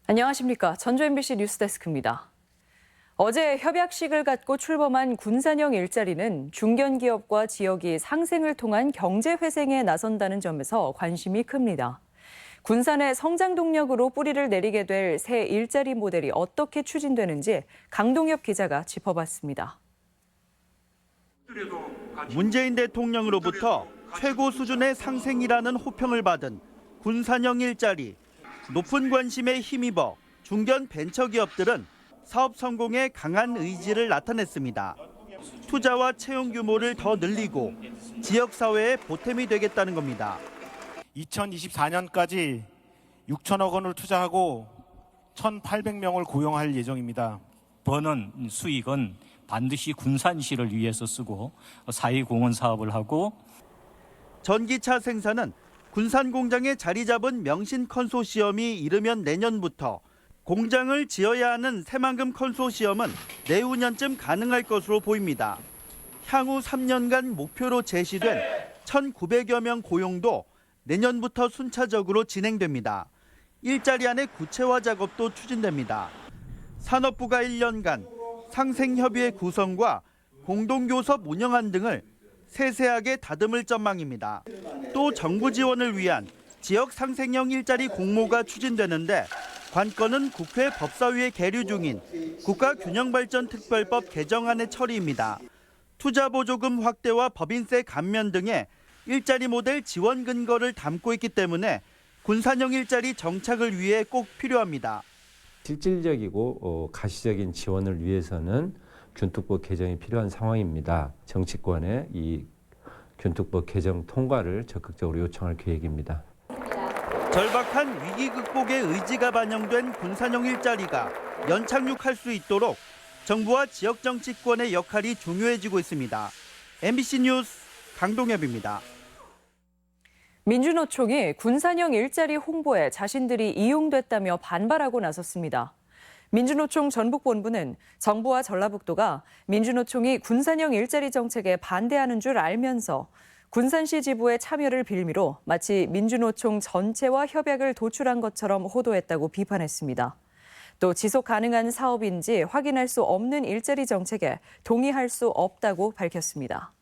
안녕하십니까. 전주 MBC 뉴스데스크입니다. 어제 협약식을 갖고 출범한 군산형 일자리는 중견기업과 지역이 상생을 통한 경제회생에 나선다는 점에서 관심이 큽니다. 군산의 성장 동력으로 뿌리를 내리게 될 새 일자리 모델이 어떻게 추진되는지 강동엽 기자가 짚어봤습니다. 문재인 대통령으로부터 최고 수준의 상생이라는 호평을 받은 군산형 일자리. 높은 관심에 힘입어 중견 벤처기업들은 사업 성공에 강한 의지를 나타냈습니다. 투자와 채용 규모를 더 늘리고 지역사회에 보탬이 되겠다는 겁니다. 2024년까지 6천억 원을 투자하고 1,800명을 고용할 예정입니다. 버는 수익은 반드시 군산시를 위해서 쓰고 사회공헌 사업을 하고 전기차 생산은 군산 공장에 자리 잡은 명신 컨소시엄이 이르면 내년부터 공장을 지어야 하는 새만금 컨소시엄은 내후년쯤 가능할 것으로 보입니다. 향후 3년간 목표로 제시된 1,900여 명 고용도 내년부터 순차적으로 진행됩니다. 일자리 안의 구체화 작업도 추진됩니다. 산업부가 1년간 상생협의회 구성과 공동교섭 운영안 등을 세세하게 다듬을 전망입니다. 또 정부 지원을 위한 지역 상생형 일자리 공모가 추진되는데 관건은 국회 법사위에 계류 중인 국가균형발전특별법 개정안의 처리입니다. 투자보조금 확대와 법인세 감면 등의 일자리 모델 지원 근거를 담고 있기 때문에 군산형 일자리 정착을 위해 꼭 필요합니다. 실질적이고 가시적인 지원을 위해서는 균특법 개정이 필요한 상황입니다. 정치권의 이 균특법 개정 통과를 적극적으로 요청할 계획입니다. 절박한 위기 극복의 의지가 반영된 군산형 일자리가 연착륙할 수 있도록 정부와 지역 정치권의 역할이 중요해지고 있습니다. MBC 뉴스 강동엽입니다. 민주노총이 군산형 일자리 홍보에 자신들이 이용됐다며 반발하고 나섰습니다. 민주노총 전북본부는 정부와 전라북도가 민주노총이 군산형 일자리 정책에 반대하는 줄 알면서 군산시 지부의 참여를 빌미로 마치 민주노총 전체와 협약을 도출한 것처럼 호도했다고 비판했습니다. 또 지속 가능한 사업인지 확인할 수 없는 일자리 정책에 동의할 수 없다고 밝혔습니다.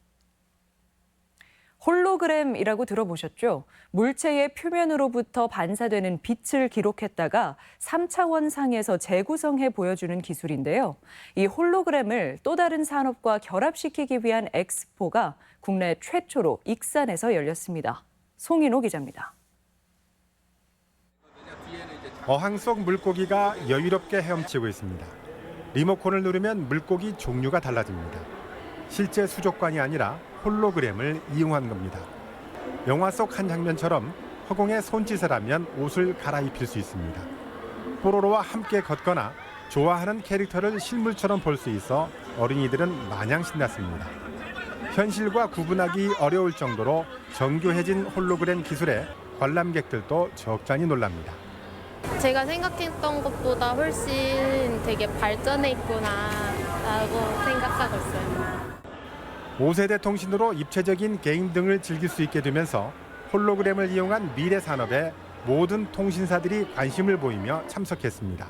홀로그램이라고 들어보셨죠? 물체의 표면으로부터 반사되는 빛을 기록했다가 3차원 상에서 재구성해 보여주는 기술인데요. 이 홀로그램을 또 다른 산업과 결합시키기 위한 엑스포가 국내 최초로 익산에서 열렸습니다. 송인호 기자입니다. 어항 속 물고기가 여유롭게 헤엄치고 있습니다. 리모컨을 누르면 물고기 종류가 달라집니다. 실제 수족관이 아니라 홀로그램을 이용한 겁니다. 영화 속 한 장면처럼 허공에 손짓을 하면 옷을 갈아입힐 수 있습니다. 뽀로로와 함께 걷거나 좋아하는 캐릭터를 실물처럼 볼 수 있어 어린이들은 마냥 신났습니다. 현실과 구분하기 어려울 정도로 정교해진 홀로그램 기술에 관람객들도 적잖이 놀랍니다. 제가 생각했던 것보다 훨씬 되게 발전해 있구나라고 생각하고 있어요. 5세대 통신으로 입체적인 게임 등을 즐길 수 있게 되면서 홀로그램을 이용한 미래 산업에 모든 통신사들이 관심을 보이며 참석했습니다.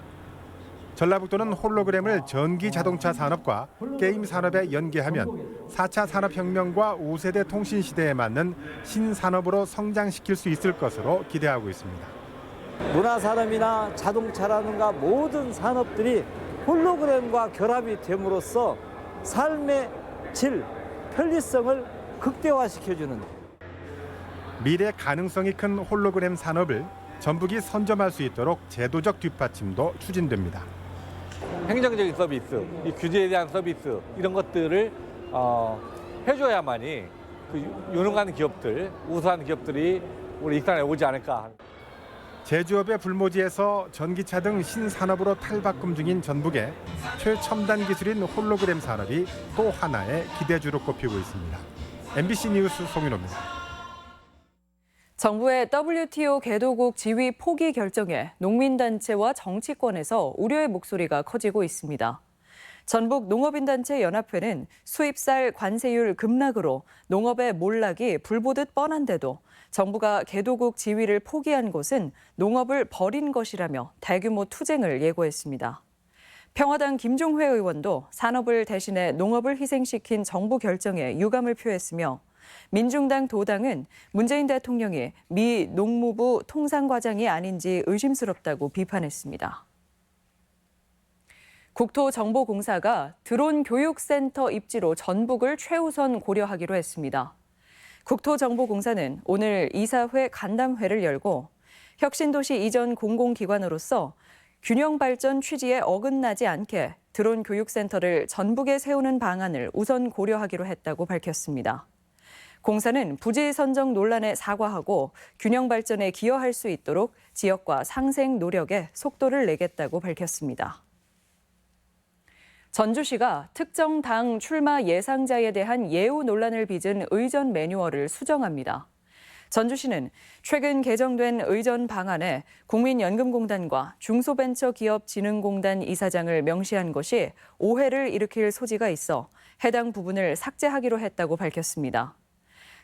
전라북도는 홀로그램을 전기 자동차 산업과 게임 산업에 연계하면 4차 산업혁명과 5세대 통신 시대에 맞는 신산업으로 성장시킬 수 있을 것으로 기대하고 있습니다. 문화산업이나 자동차라든가 모든 산업들이 홀로그램과 결합이 됨으로써 삶의 질, 편리성을 극대화시켜주는 미래 가능성이 큰 홀로그램 산업을 전북이 선점할 수 있도록 제도적 뒷받침도 추진됩니다. 행정적인 서비스, 이 규제에 대한 서비스 이런 것들을 해줘야만이 그 유능한 기업들, 우수한 기업들이 우리 익산에 오지 않을까. 제조업의 불모지에서 전기차 등 신산업으로 탈바꿈 중인 전북의 최첨단 기술인 홀로그램 산업이 또 하나의 기대주로 꼽히고 있습니다. MBC 뉴스 송윤호입니다. 정부의 WTO 개도국 지위 포기 결정에 농민단체와 정치권에서 우려의 목소리가 커지고 있습니다. 전북 농업인단체 연합회는 수입쌀 관세율 급락으로 농업의 몰락이 불보듯 뻔한데도 정부가 개도국 지위를 포기한 곳은 농업을 버린 것이라며 대규모 투쟁을 예고했습니다. 평화당 김종회 의원도 산업을 대신해 농업을 희생시킨 정부 결정에 유감을 표했으며 민중당 도당은 문재인 대통령이 미 농무부 통상과장이 아닌지 의심스럽다고 비판했습니다. 국토정보공사가 드론 교육센터 입지로 전북을 최우선 고려하기로 했습니다. 국토정보공사는 오늘 이사회 간담회를 열고 혁신도시 이전 공공기관으로서 균형발전 취지에 어긋나지 않게 드론 교육센터를 전북에 세우는 방안을 우선 고려하기로 했다고 밝혔습니다. 공사는 부지 선정 논란에 사과하고 균형발전에 기여할 수 있도록 지역과 상생 노력에 속도를 내겠다고 밝혔습니다. 전주시가 특정 당 출마 예상자에 대한 예우 논란을 빚은 의전 매뉴얼을 수정합니다. 전주시는 최근 개정된 의전 방안에 국민연금공단과 중소벤처기업진흥공단 이사장을 명시한 것이 오해를 일으킬 소지가 있어 해당 부분을 삭제하기로 했다고 밝혔습니다.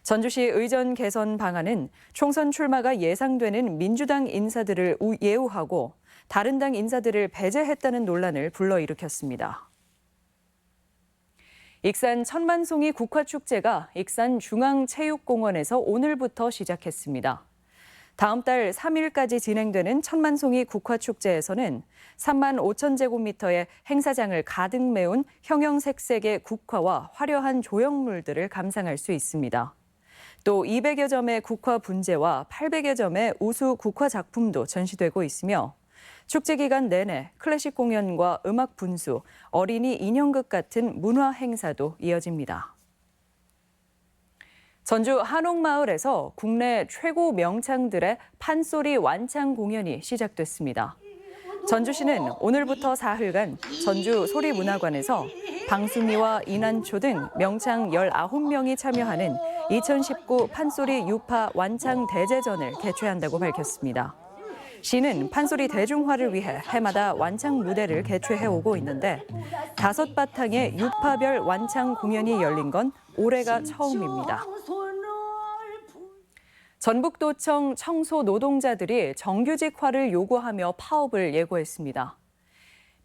전주시 의전 개선 방안은 총선 출마가 예상되는 민주당 인사들을 예우하고 다른 당 인사들을 배제했다는 논란을 불러일으켰습니다. 익산 천만송이 국화축제가 익산 중앙체육공원에서 오늘부터 시작했습니다. 다음 달 3일까지 진행되는 천만송이 국화축제에서는 3만 5천 제곱미터의 행사장을 가득 메운 형형색색의 국화와 화려한 조형물들을 감상할 수 있습니다. 또 200여 점의 국화 분재와 800여 점의 우수 국화 작품도 전시되고 있으며 축제 기간 내내 클래식 공연과 음악 분수, 어린이 인형극 같은 문화 행사도 이어집니다. 전주 한옥마을에서 국내 최고 명창들의 판소리 완창 공연이 시작됐습니다. 전주시는 오늘부터 사흘간 전주 소리문화관에서 방수미와 이난초 등 명창 19명이 참여하는 2019 판소리 유파 완창 대제전을 개최한다고 밝혔습니다. 시는 판소리 대중화를 위해 해마다 완창 무대를 개최해오고 있는데 5바탕의 유파별 완창 공연이 열린 건 올해가 처음입니다. 전북도청 청소 노동자들이 정규직화를 요구하며 파업을 예고했습니다.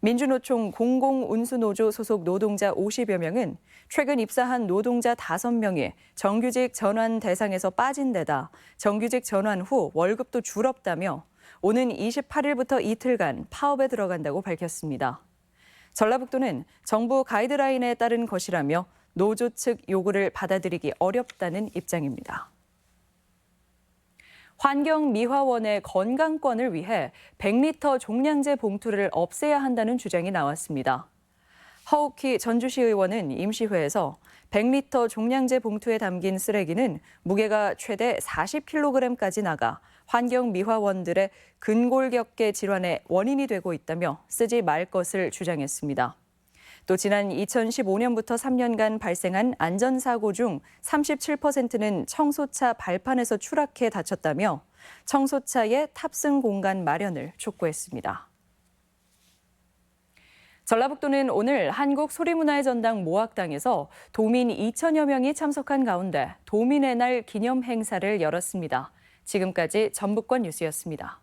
민주노총 공공운수노조 소속 노동자 50여 명은 최근 입사한 노동자 5명이 정규직 전환 대상에서 빠진 데다 정규직 전환 후 월급도 줄었다며 오는 28일부터 이틀간 파업에 들어간다고 밝혔습니다. 전라북도는 정부 가이드라인에 따른 것이라며 노조 측 요구를 받아들이기 어렵다는 입장입니다. 환경미화원의 건강권을 위해 100리터 종량제 봉투를 없애야 한다는 주장이 나왔습니다. 허욱희 전주시 의원은 임시회에서 100리터 종량제 봉투에 담긴 쓰레기는 무게가 최대 40kg까지 나가 환경미화원들의 근골격계 질환의 원인이 되고 있다며 쓰지 말 것을 주장했습니다. 또 지난 2015년부터 3년간 발생한 안전사고 중 37%는 청소차 발판에서 추락해 다쳤다며 청소차의 탑승 공간 마련을 촉구했습니다. 전라북도는 오늘 한국소리문화의 전당 모악당에서 도민 2천여 명이 참석한 가운데 도민의 날 기념 행사를 열었습니다. 지금까지 전북권 뉴스였습니다.